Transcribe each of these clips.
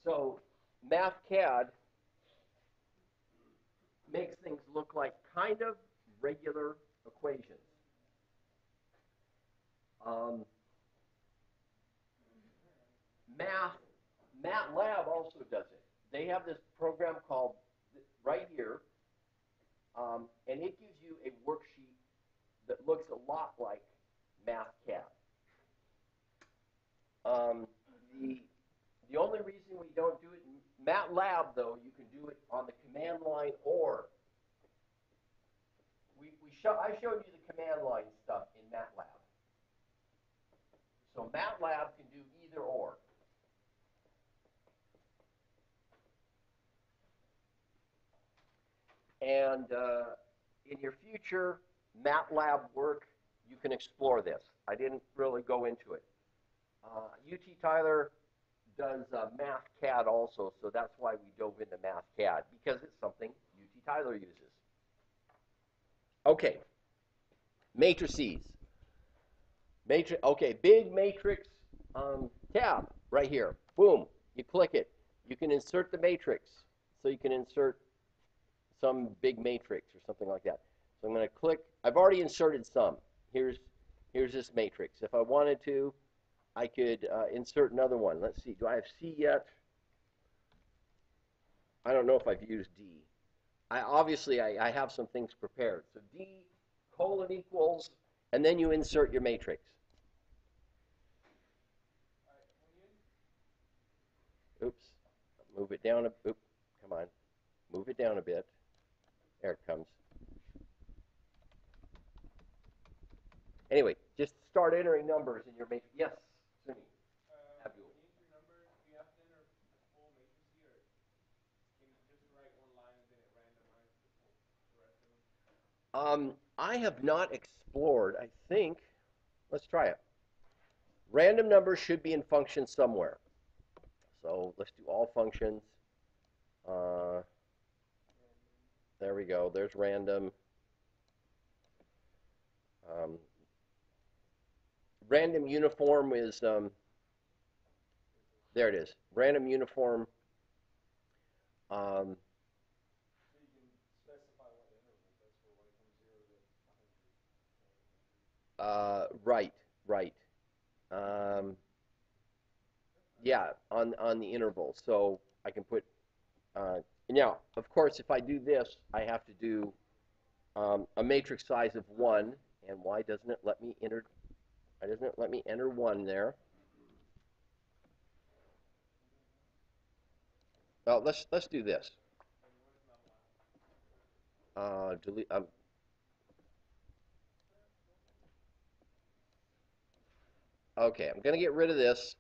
So Mathcad makes things look like kind of regular equations. Um, Math, MATLAB also does it. They have this program called right here, and it gives you a worksheet that looks a lot like Mathcad. Um, the the only reason we don't do it in MATLAB, though, you can do it on the command line or. I showed you the command line stuff in MATLAB. So MATLAB can do either or. And in your future MATLAB work, you can explore this. I didn't really go into it. UT Tyler does Mathcad also, so that's why we dove into Mathcad, because it's something UT Tyler uses. Okay, matrices. Okay, big matrix tab right here. Boom, you click it. You can insert the matrix. So you can insert some big matrix or something like that. So I'm going to click. I've already inserted some. Here's this matrix. If I wanted to, I could insert another one. Let's see. Do I have C yet? I don't know if I've used D. Obviously, I have some things prepared. So D colon equals, and then you insert your matrix. Oops. Move it down. Oops. Come on. Move it down a bit. There it comes. Anyway, just start entering numbers in your matrix. Yes, Sunny. When you enter numbers, do you have to enter a full matrix here, or can you just write one line and then it randomizes the rest of them? I have not explored. I think. Let's try it. Random numbers should be in functions somewhere. So let's do all functions. There we go. There's random. Random uniform is, there it is. Random uniform. So you can specify what intervals. That's for like from 0 to 100. Right, right. Yeah, on the interval. So I can put, now, of course, if I do this, I have to do a matrix size of 1. And why doesn't it let me enter? Why doesn't it let me enter 1 there? Well, let's do this. Delete. Okay, I'm going to get rid of this.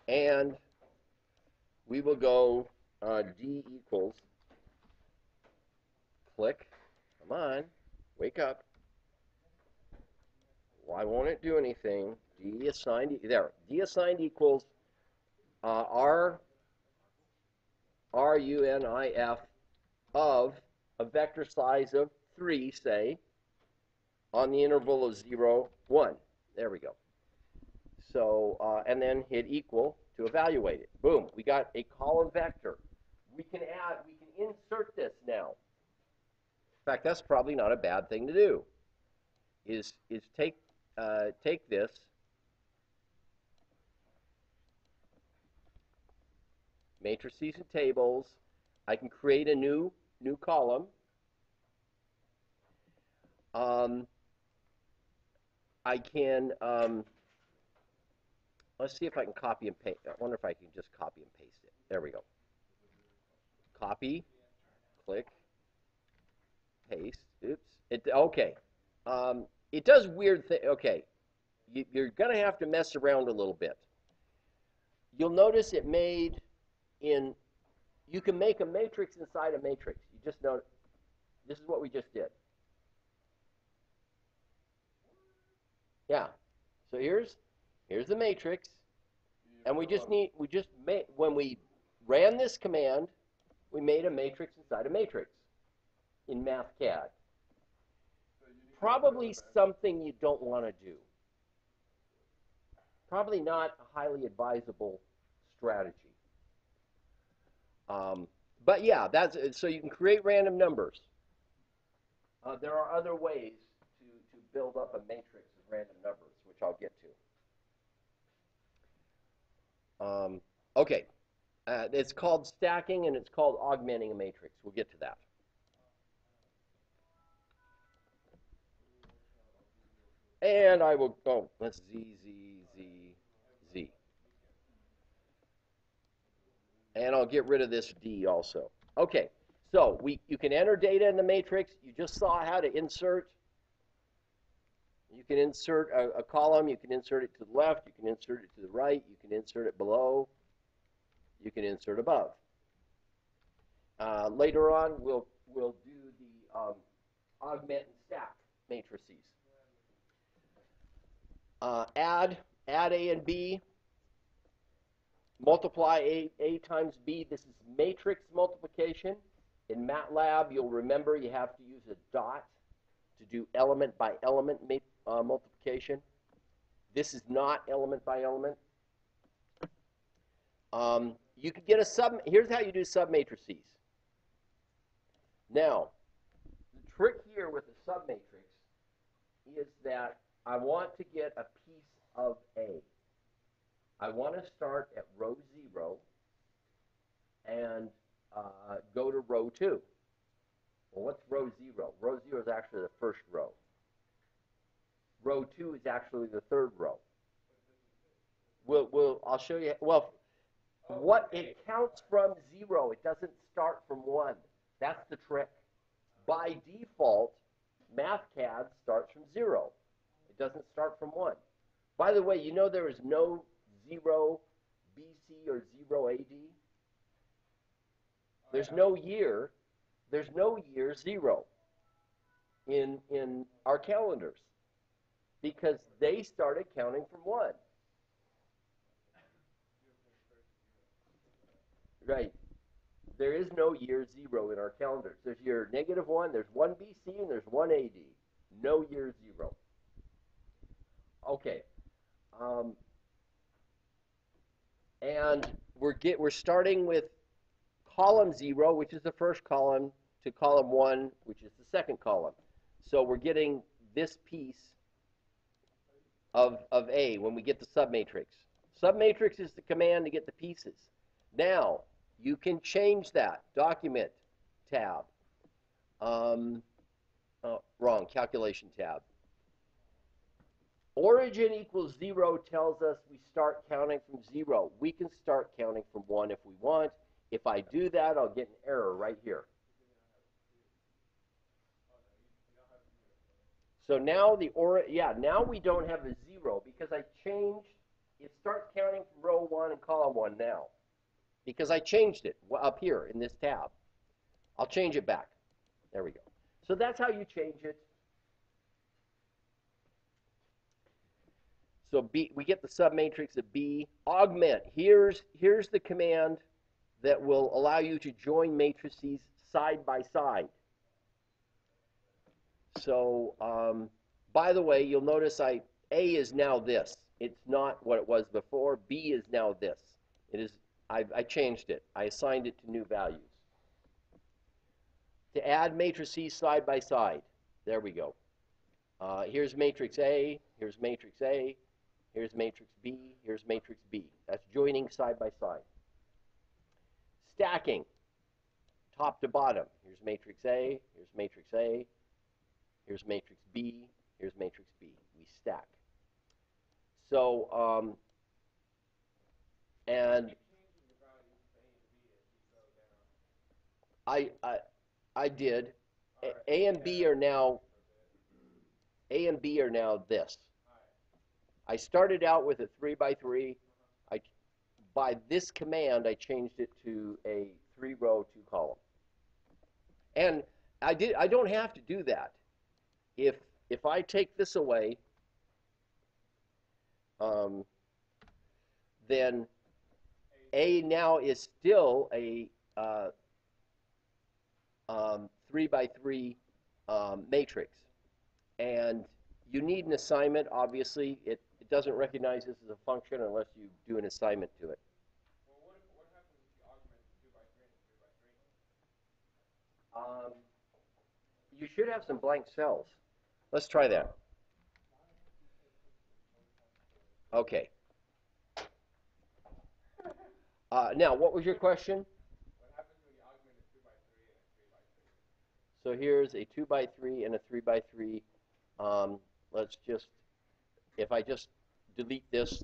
And we will go D equals, click, come on, wake up. Why won't it do anything? D assigned, there, D assigned equals RUNIF of a vector size of 3, say, on the interval of 0, 1. There we go. So, and then hit equal to evaluate it. Boom, we got a column vector. We can insert this now. In fact, that's probably not a bad thing to do. Is take this matrices and tables. I can create a new column. I can let's see if I can copy and paste. I wonder if I can just copy and paste it. There we go. Copy, click, paste. Oops. Okay. It does weird things. Okay. You're going to have to mess around a little bit. You'll notice it made in, you can make a matrix inside a matrix. You just know, this is what we just did. Yeah. So here's the matrix. And we just made, when we ran this command, we made a matrix inside a matrix in Mathcad. Probably something you don't want to do. probably not a highly advisable strategy. But yeah, that's so you can create random numbers. There are other ways to build up a matrix of random numbers, which I'll get to. Okay, it's called stacking and it's called augmenting a matrix. We'll get to that. And I will, oh, let's Z, Z, Z, Z. And I'll get rid of this D also. Okay, so you can enter data in the matrix. You just saw how to insert. You can insert a column. You can insert it to the left. You can insert it to the right. You can insert it below. You can insert above. Later on, we'll do the augment and stack matrices. Add A and B. Multiply A times B. This is matrix multiplication. In MATLAB, you'll remember you have to use a dot to do element by element multiplication. This is not element by element. You can get a sub. Here's how you do submatrices. Now, the trick here with the submatrix is that I want to get a piece of A. I want to start at row 0 and go to row 2. Well, what's row 0? Row 0 is actually the first row. Row 2 is actually the third row. I'll show you. Well, what it counts from 0. It doesn't start from 1. That's the trick. By default, Mathcad starts from 0. It doesn't start from 1. By the way, you know there is no 0 BC or 0 AD? There's no year. There's no year 0 in our calendars because they started counting from 1. Right. There is no year 0 in our calendars. There's year -1, there's 1 BC, and there's 1 AD. No year 0. Okay. And we're starting with column 0, which is the first column, to column 1, which is the second column. So we're getting this piece of A when we get the submatrix. Submatrix is the command to get the pieces. Now, you can change that. Document tab. Wrong, calculation tab. Origin equals 0 tells us we start counting from 0. We can start counting from 1 if we want. If I do that, I'll get an error right here. So now now we don't have a 0 because I changed. It starts counting from row 1 and column 1 now because I changed it up here in this tab. I'll change it back. There we go. So that's how you change it. So B, we get the submatrix of B. Augment. Here's the command that will allow you to join matrices side by side. So, by the way, you'll notice A is now this. It's not what it was before. B is now this. It is. I changed it. I assigned it to new values. To add matrices side by side. There we go. Here's matrix A. Here's matrix A. Here's matrix B. Here's matrix B. That's joining side by side. Stacking. Top to bottom. Here's matrix A. Here's matrix A. Here's matrix B. Here's matrix B. We stack. So, and I did. A and B are now this. I started out with a 3x3. By this command, I changed it to a 3-row, 2-column. And I don't have to do that. If I take this away, then A now is still a 3x3 matrix. And you need an assignment, obviously. It it doesn't recognize this as a function unless you do an assignment to it. Well, what happens if you augment a 2 by 3 and a 3 by 3? You should have some blank cells. Let's try that. Okay. Now, what was your question? What happens when you augment a 2 by 3 and a 3 by 3? So here's a 2 by 3 and a 3 by 3. Let's just, if I just delete this,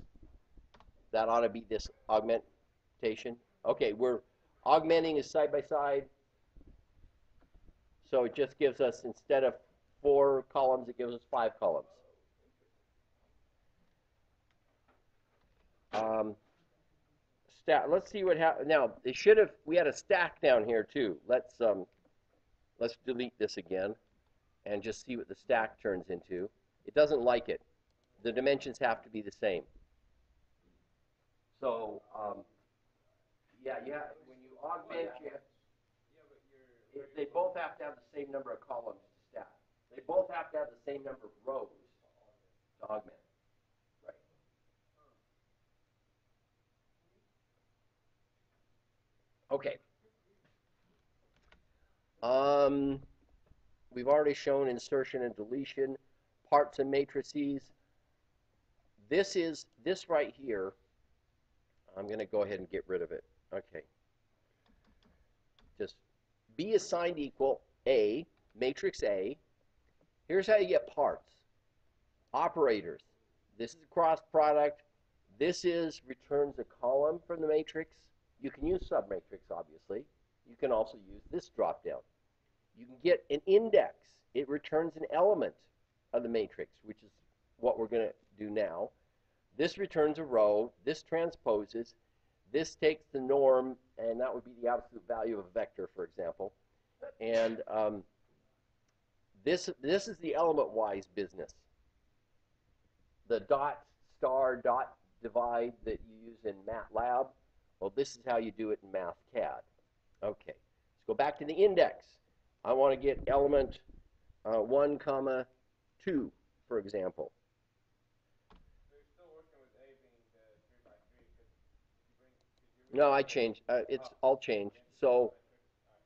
that ought to be this augmentation. Okay, we're augmenting is side by side. So it just gives us, instead of 4 columns, it gives us 5 columns. Let's see what happens. Now, it should have, we had a stack down here too. Let's delete this again and just see what the stack turns into. It doesn't like it. The dimensions have to be the same. So, yeah, when you augment, they both have to have the same number of columns to stack. They both have to have the same number of rows to augment. Right. Okay. We've already shown insertion and deletion, parts and matrices. This right here. I'm going to go ahead and get rid of it. Okay. Just B assigned equal A, matrix A. Here's how you get parts. Operators. This is a cross product. This is returns a column from the matrix. You can use submatrix, obviously. You can also use this dropdown. You can get an index. It returns an element of the matrix, which is what we're going to do now. This returns a row. This transposes. This takes the norm, and that would be the absolute value of a vector, for example. And this is the element-wise business. The dot, star, dot divide that you use in MATLAB, well, this is how you do it in Mathcad. Okay, let's go back to the index. I want to get element 1, 2, for example. So you're still working with A being the 3 by 3 because if you bring... No, I changed. It's all changed. So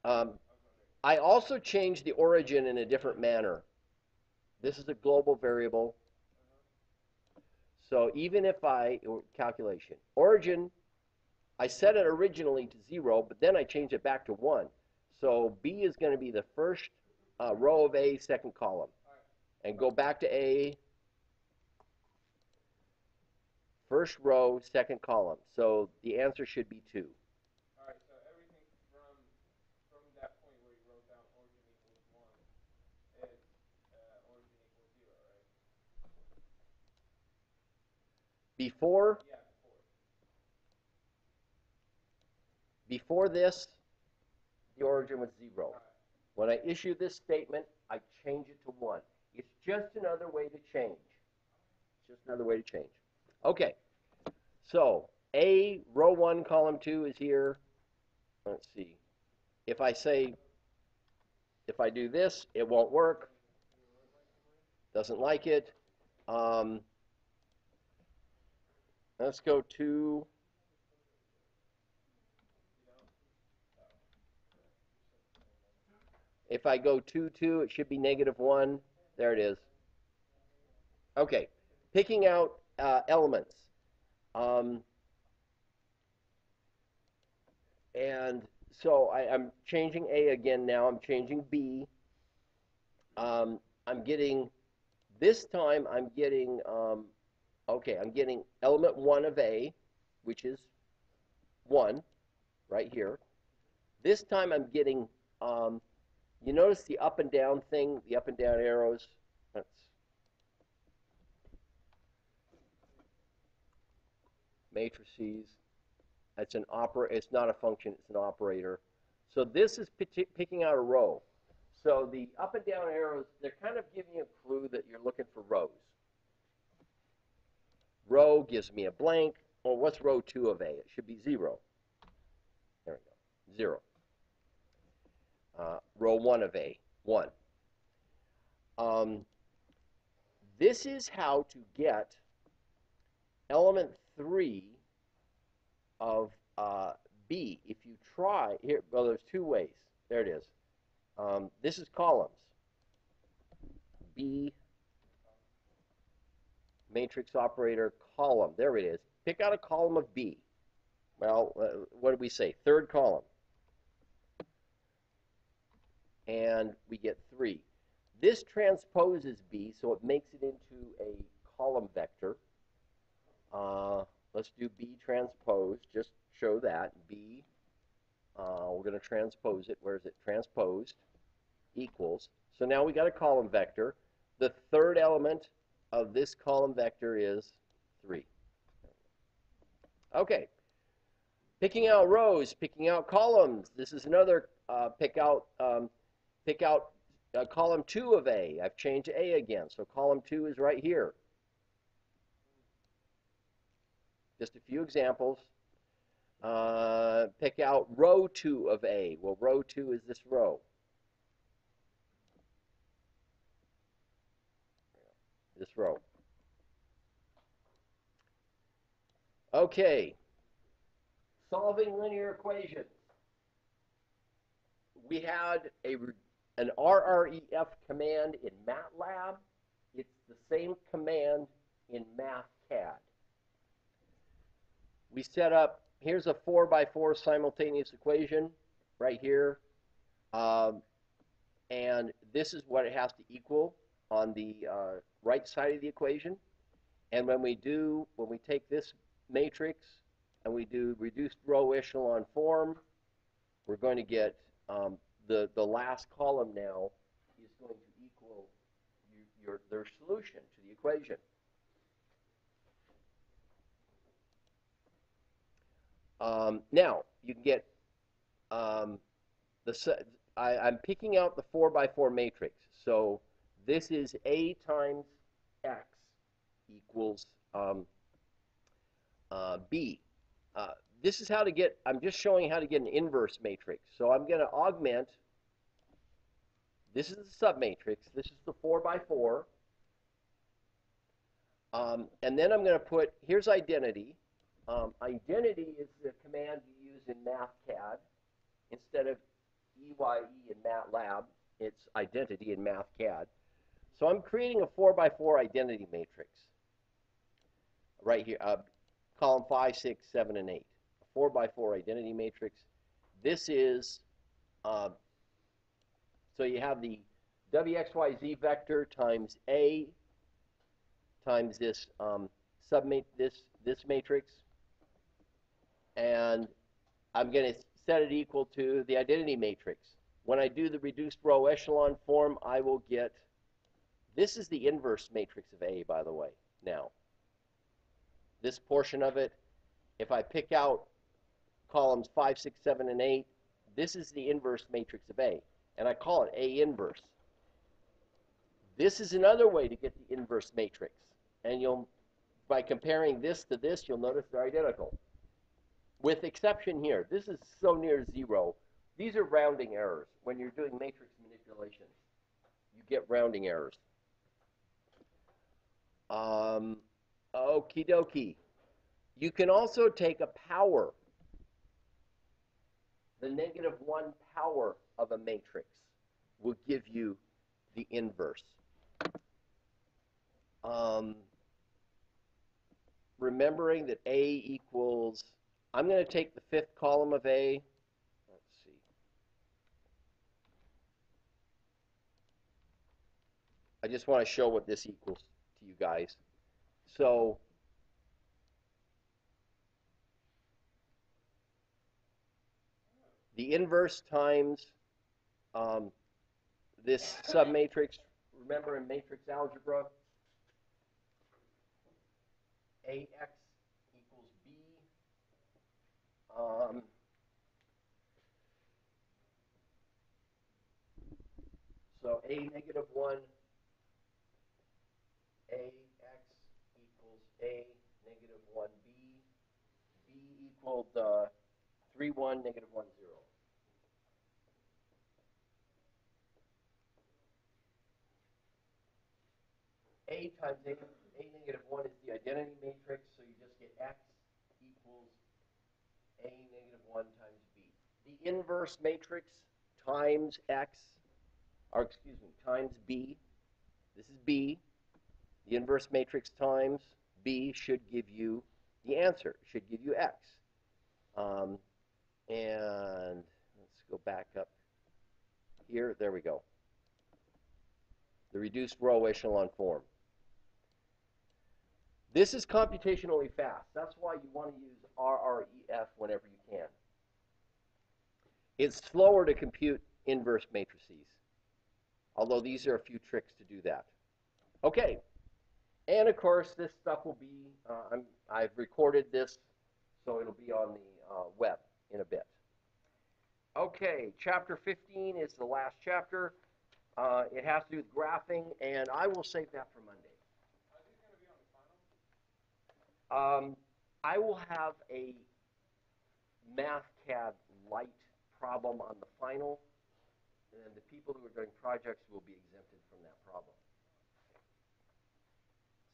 I also changed the origin in a different manner. This is a global variable. So even if calculation, origin, I set it originally to 0, but then I changed it back to 1. So B is going to be the first row of A, second column. And go back to A, first row, second column. So the answer should be 2. All right, so everything from that point where you wrote down origin equals 1 is origin equals 0, right? Before? Yeah, Before this, the origin was 0. When I issue this statement, I change it to 1. It's just another way to change. It's just another way to change. Okay, so A, row 1, column 2 is here. Let's see. If I do this, it won't work. Doesn't like it. Let's go to... If I go 2, 2, it should be -1. There it is. Okay, picking out elements. And so I'm changing A again now. I'm changing B. I'm getting, this time I'm getting, okay, I'm getting element 1 of A, which is 1, right here. This time I'm getting, you notice the up and down thing, the up and down arrows? That's matrices. It's it's not a function, it's an operator. So this is picking out a row. So the up and down arrows, they're kind of giving you a clue that you're looking for rows. Row gives me a blank. Well, what's row 2 of A? It should be 0. There we go, 0. Row 1 of A, 1. This is how to get element 3 of B. If you try, here, well, there's two ways. There it is. This is columns. B matrix operator column. There it is. Pick out a column of B. Well, what did we say? Third column. And we get 3. This transposes B, so it makes it into a column vector. Let's do B transpose. Just show that. B, we're going to transpose it. Where is it? Transposed equals. So now we got a column vector. The third element of this column vector is 3. Okay. Picking out rows, picking out columns. This is another pick out column 2 of A. I've changed A again, so column 2 is right here. Just a few examples. Pick out row 2 of A. Well, row 2 is this row. This row. Okay. Solving linear equations. We had an RREF command in MATLAB. It's the same command in Mathcad. We set up, here's a 4x4 simultaneous equation right here. And this is what it has to equal on the right side of the equation. And when we take this matrix and we do reduced row echelon form, we're going to get the last column now is going to equal their solution to the equation. Now, you can get I'm picking out the 4x4 matrix. So this is A times X equals B. This is how to get, I'm just showing how to get an inverse matrix. So I'm going to augment, this is the submatrix, this is the 4x4. And then I'm going to put, here's identity. Identity is the command you use in Mathcad. Instead of EYE in MATLAB, it's identity in Mathcad. So I'm creating a 4x4 identity matrix right here, column 5, 6, 7, and 8. A 4x4 identity matrix. This is, so you have the WXYZ vector times A times this this matrix, and I'm going to set it equal to the identity matrix. When I do the reduced row echelon form, I will get, this is the inverse matrix of A, by the way, now. This portion of it, if I pick out columns 5, 6, 7, and 8, this is the inverse matrix of A, and I call it A inverse. This is another way to get the inverse matrix, and by comparing this to this, you'll notice they're identical. With exception here, this is so near 0. These are rounding errors. When you're doing matrix manipulation, you get rounding errors. Okie dokie. You can also take a power, the -1 power of a matrix will give you the inverse. Remembering that A equals, I'm going to take the 5th column of A. Let's see. I just want to show what this equals to you guys. So the inverse times this submatrix, remember in matrix algebra, AX equals B. So A -1, AX equals A -1B. B equaled 3, 1, -1, 0. A A times A negative 1 is the identity matrix, so you just get X equals A negative 1 times B. The inverse matrix times X, or excuse me, times B. This is B. The inverse matrix times B should give you the answer, should give you X. And let's go back up here. There we go. The reduced row echelon form. This is computationally fast. That's why you want to use RREF whenever you can. It's slower to compute inverse matrices, although these are a few tricks to do that. Okay, and of course this stuff will be, I've recorded this, so it'll be on the web in a bit. Okay, chapter 15 is the last chapter. It has to do with graphing, and I will save that for Monday. Are these going to be on the final? I will have a Mathcad light problem on the final, and the people who are doing projects will be exempted from that problem.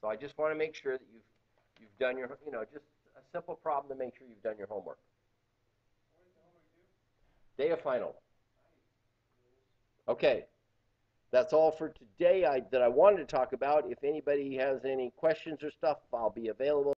So I just want to make sure that you've done your, just a simple problem to make sure you've done your homework. When is the homework due? Day of final. Nice. Okay. That's all for today that I wanted to talk about. If anybody has any questions or stuff, I'll be available.